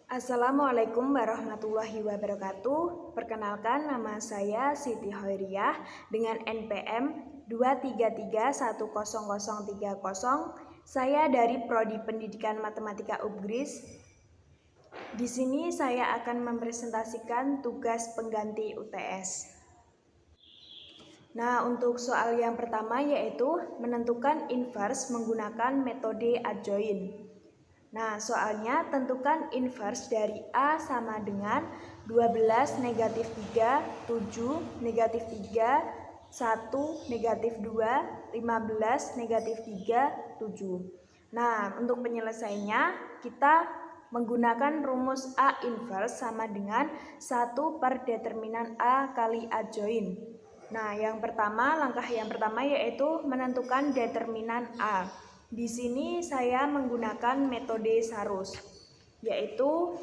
Assalamualaikum warahmatullahi wabarakatuh. Perkenalkan, nama saya Siti Hoiriyah dengan NPM 2331030. Saya dari Prodi Pendidikan Matematika UPGRIS. Di sini saya akan mempresentasikan tugas pengganti UTS. Nah, untuk soal yang pertama yaitu menentukan inverse menggunakan metode adjoint. Nah, soalnya tentukan inverse dari A sama dengan 12 negatif 3, 7 negatif 3, 1 negatif 2, 15 negatif 3, 7. Nah, untuk penyelesaiannya kita menggunakan rumus A inverse sama dengan 1 per determinan A kali adjoint. Nah, langkah yang pertama yaitu menentukan determinan A. Di sini saya menggunakan metode Sarus, yaitu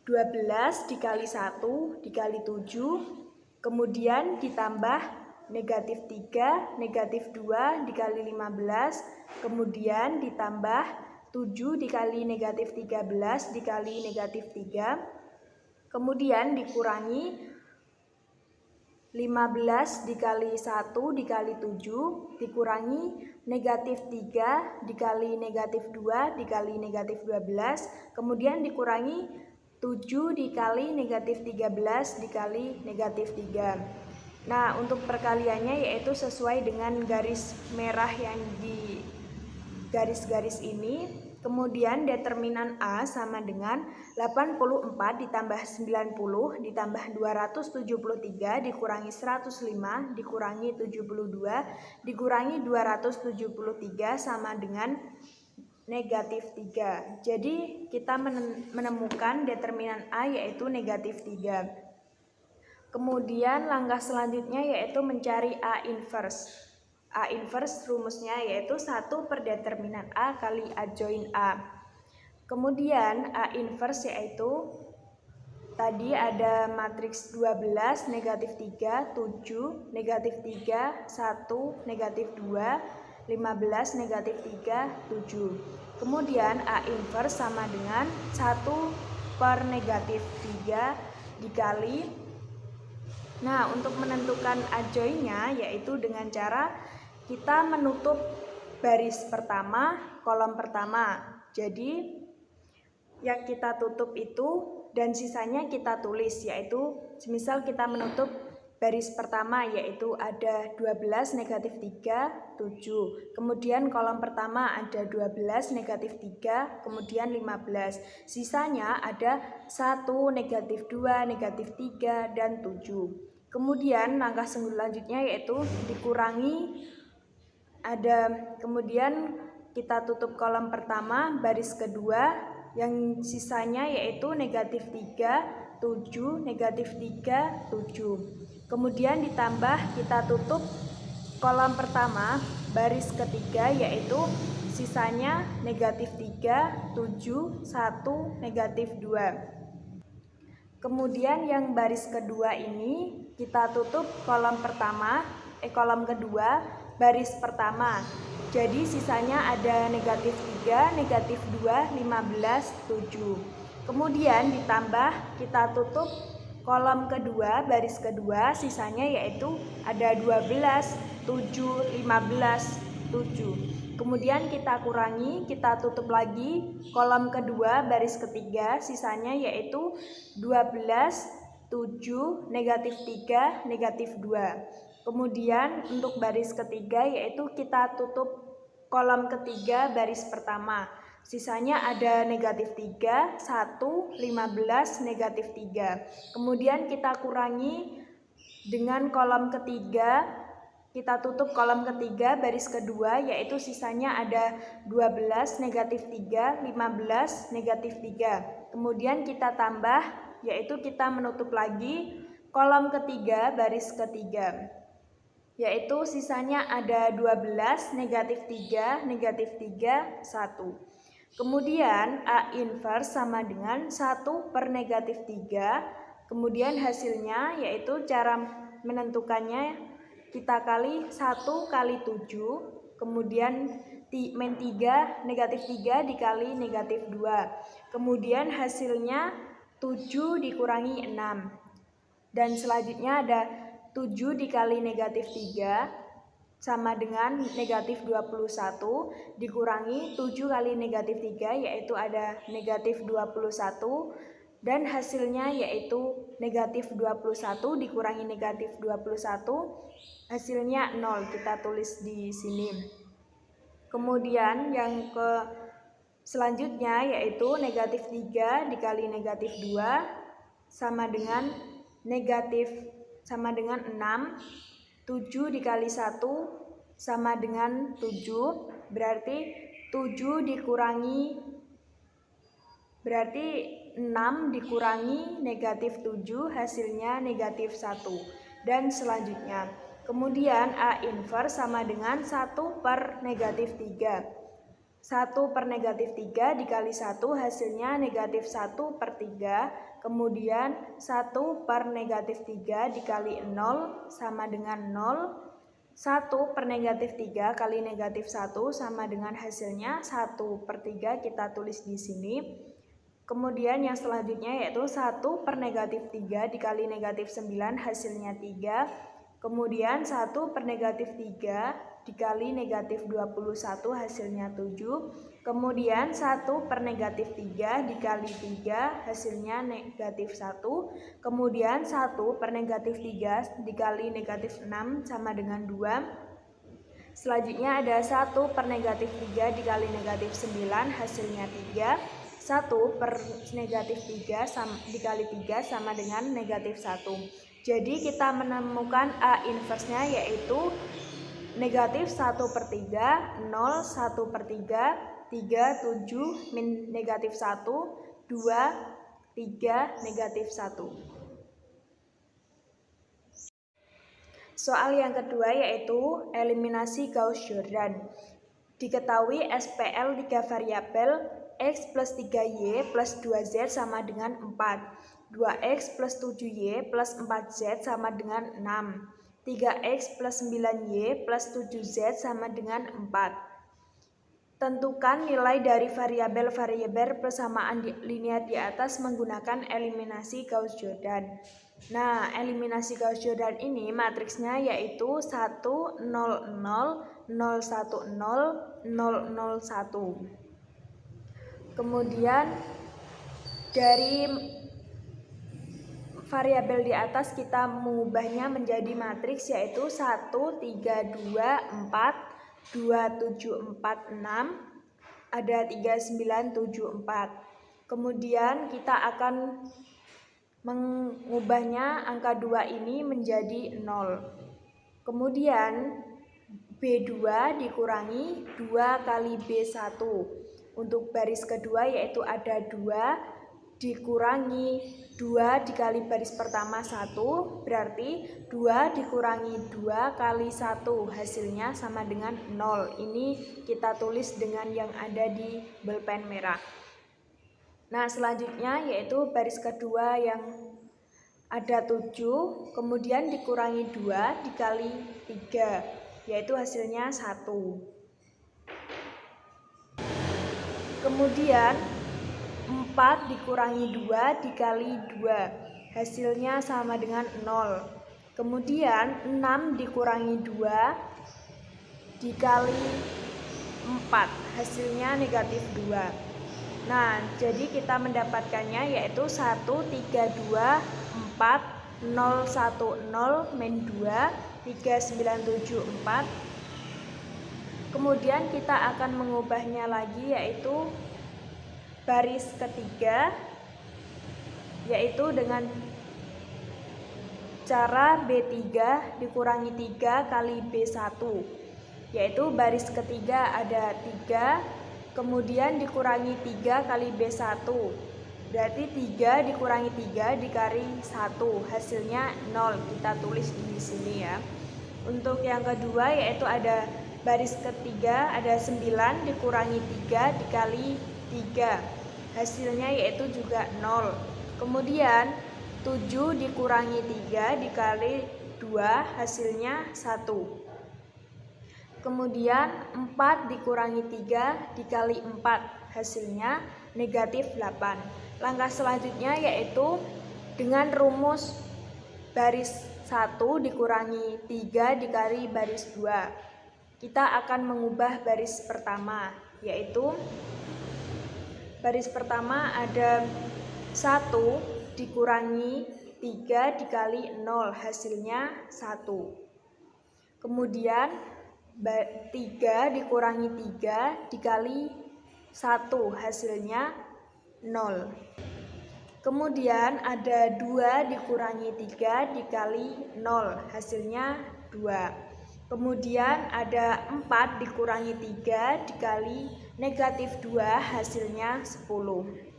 12 dikali 1 dikali 7, kemudian ditambah negatif 3, negatif 2 dikali 15, kemudian ditambah 7 dikali negatif 13 dikali negatif 3, kemudian dikurangi 15 dikali 1 dikali 7 dikurangi negatif 3 dikali negatif 2 dikali negatif 12, kemudian dikurangi 7 dikali negatif 13 dikali negatif 3. Nah, untuk perkaliannya yaitu sesuai dengan garis merah yang di garis-garis ini. Kemudian determinan A sama dengan 84 ditambah 90 ditambah 273 dikurangi 105 dikurangi 72 dikurangi 273 sama dengan negatif 3. Jadi kita menemukan determinan A yaitu negatif 3. Kemudian langkah selanjutnya yaitu mencari A inverse. A inverse rumusnya yaitu 1 per determinan A kali adjoint A. Kemudian A inverse yaitu tadi ada matriks 12, negatif 3, 7, negatif 3, 1, negatif 2, 15, negatif 3, 7. Kemudian A inverse sama dengan 1 per negatif 3 dikali. Nah, untuk menentukan adjointnya yaitu dengan cara kita menutup baris pertama, kolom pertama. Jadi yang kita tutup itu dan sisanya kita tulis, yaitu semisal kita menutup baris pertama yaitu ada 12 negatif 3, 7. Kemudian kolom pertama ada 12 negatif 3, kemudian 15. Sisanya ada 1 negatif 2, negatif 3 dan 7. Kemudian langkah selanjutnya yaitu dikurangi kemudian kita tutup kolom pertama, baris kedua, yang sisanya yaitu negatif 3, 7, negatif 3, 7. Kemudian ditambah kita tutup kolom pertama, baris ketiga yaitu sisanya negatif 3, 7, 1, negatif 2. Kemudian yang baris kedua ini kita tutup kolom kedua, baris pertama. Jadi sisanya ada negatif 3, negatif 2, 15, 7. Kemudian ditambah kita tutup kolom kedua, baris kedua, sisanya yaitu ada 12, 7, 15, 7. Kemudian kita kurangi, kita tutup lagi kolom kedua, baris ketiga, sisanya yaitu 12, 7, negatif 3, negatif 2. Kemudian untuk baris ketiga yaitu kita tutup kolom ketiga baris pertama. Sisanya ada negatif 3, 1, 15, negatif 3. Kemudian kita kurangi dengan kolom ketiga, kita tutup kolom ketiga baris kedua yaitu sisanya ada 12, negatif 3, 15, negatif 3. Kemudian kita tambah yaitu kita menutup lagi kolom ketiga baris ketiga. Yaitu sisanya ada 12, negatif 3, negatif 3, 1. Kemudian A inverse sama dengan 1 per negatif 3. Kemudian hasilnya yaitu cara menentukannya kita kali 1 kali 7. Kemudian min 3, negatif 3 dikali negatif 2. Kemudian hasilnya 7 dikurangi 6. Dan selanjutnya ada 7 dikali negatif 3 sama dengan negatif 21 dikurangi 7 kali negatif 3 yaitu ada negatif 21 dan hasilnya yaitu negatif 21 dikurangi negatif 21 hasilnya 0, kita tulis di sini. Kemudian yang selanjutnya yaitu negatif 3 dikali negatif 2 sama dengan 6. 7 dikali 1 sama dengan 7, berarti 6 dikurangi negatif 7 hasilnya negatif 1. Dan selanjutnya, kemudian A inverse sama dengan 1 per negatif 3. 1 per negatif 3 dikali 1 hasilnya negatif 1 per 3. Kemudian 1 per negatif 3 dikali 0 sama dengan 0. 1 per negatif 3 kali negatif 1 sama dengan hasilnya 1 per 3, kita tulis di sini. Kemudian yang selanjutnya yaitu 1 per negatif 3 dikali negatif 9 hasilnya 3. Kemudian 1 per negatif 3 dikali negatif 21 hasilnya 7. Kemudian 1 per negatif 3 dikali 3 hasilnya negatif 1. Kemudian 1 per negatif 3 dikali negatif 6 sama dengan 2. Selanjutnya ada 1 per negatif 3 dikali negatif 9 hasilnya 3. 1 per negatif 3 dikali 3 sama dengan negatif 1. Jadi kita menemukan A inverse-nya yaitu negatif 1 per 3, 0, 1 per 3, 3, 7, min negatif 1, 2, 3, negatif 1. Soal yang kedua yaitu eliminasi Gauss-Jordan. Diketahui SPL 3 variabel X plus 3Y plus 2Z sama dengan 4. 2X plus 7Y plus 4Z sama dengan 6. 3X plus 9Y plus 7Z sama dengan 4. Tentukan nilai dari variabel-variabel persamaan linear di atas menggunakan eliminasi Gauss-Jordan. Nah, eliminasi Gauss-Jordan ini matriksnya yaitu 1, 0, 0, 0, 1, 0, 0, 0, 1. Kemudian dari variabel di atas kita mengubahnya menjadi matriks yaitu 1, 3, 2, 4, 2, 7, 4, 6, ada 3, 9, 7, 4. Kemudian kita akan mengubahnya angka 2 ini menjadi 0. Kemudian B2 dikurangi 2 kali B1. Untuk baris kedua yaitu ada 2 dikurangi 2 dikali baris pertama 1, berarti 2 dikurangi 2 kali 1 hasilnya sama dengan 0. Ini kita tulis dengan yang ada di bolpen merah. Nah, selanjutnya yaitu baris kedua yang ada 7, kemudian dikurangi 2 dikali 3, yaitu hasilnya 1. Kemudian 4 dikurangi 2 dikali 2, hasilnya sama dengan 0. Kemudian 6 dikurangi 2 dikali 4, hasilnya negatif 2. Nah, jadi kita mendapatkannya yaitu 1, 3, 2, 4, 0, 1, 0, min 2, 3, 9, 7, 4. Kemudian kita akan mengubahnya lagi yaitu baris ketiga, yaitu dengan cara B3 dikurangi 3 kali B1, yaitu baris ketiga ada 3, kemudian dikurangi 3 kali B1, berarti 3 dikurangi 3 dikali 1, hasilnya 0, kita tulis di sini ya. Untuk yang kedua yaitu ada baris ketiga ada 9 dikurangi 3 dikali 3, hasilnya yaitu juga 0. Kemudian 7 dikurangi 3 dikali 2, hasilnya 1. Kemudian 4 dikurangi 3 dikali 4 hasilnya negatif 8. Langkah selanjutnya yaitu dengan rumus baris 1 dikurangi 3 dikali baris 2. Kita akan mengubah baris pertama, yaitu baris pertama ada 1 dikurangi 3 dikali 0 hasilnya 1. Kemudian 3 dikurangi 3 dikali 1 hasilnya 0. Kemudian ada 2 dikurangi 3 dikali 0 hasilnya 2. Kemudian ada 4 dikurangi 3 dikali negatif 2 hasilnya 10.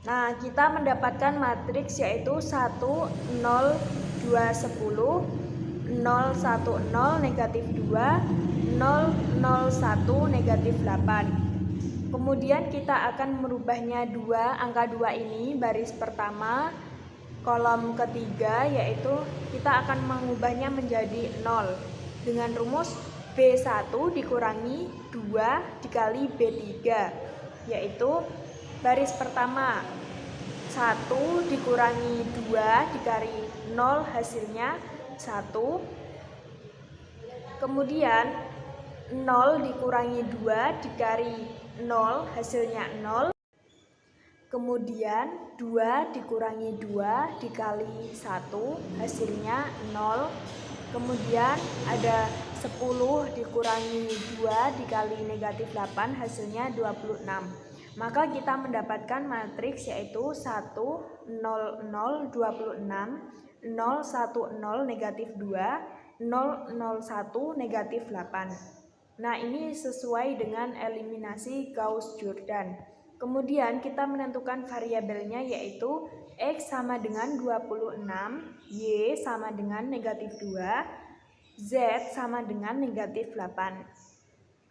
Nah, kita mendapatkan matriks yaitu 1, 0, 2, 10. 0, 1, 0, negatif 2, 0, 0, 1, negatif 8. Kemudian kita akan merubahnya angka 2 ini, baris pertama, kolom ketiga, yaitu kita akan mengubahnya menjadi 0 dengan rumus B1 dikurangi 2 dikali B3, yaitu baris pertama 1 dikurangi 2 dikali 0 hasilnya 1. Kemudian 0 dikurangi 2 dikali 0 hasilnya 0. Kemudian 2 dikurangi 2 dikali 1 hasilnya 0. Kemudian ada 10 dikurangi 2 dikali negatif 8 hasilnya 26. Maka kita mendapatkan matriks yaitu 1, 0, 0, 26, 0, 1, 0, negatif 2, 0, 0, 1, negatif 8. Nah, ini sesuai dengan eliminasi Gauss-Jordan. Kemudian kita menentukan variabelnya yaitu X sama dengan 26, Y sama dengan negatif 2, Z sama dengan negatif 8.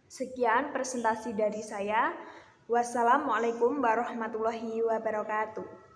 Sekian presentasi dari saya. Wassalamualaikum warahmatullahi wabarakatuh.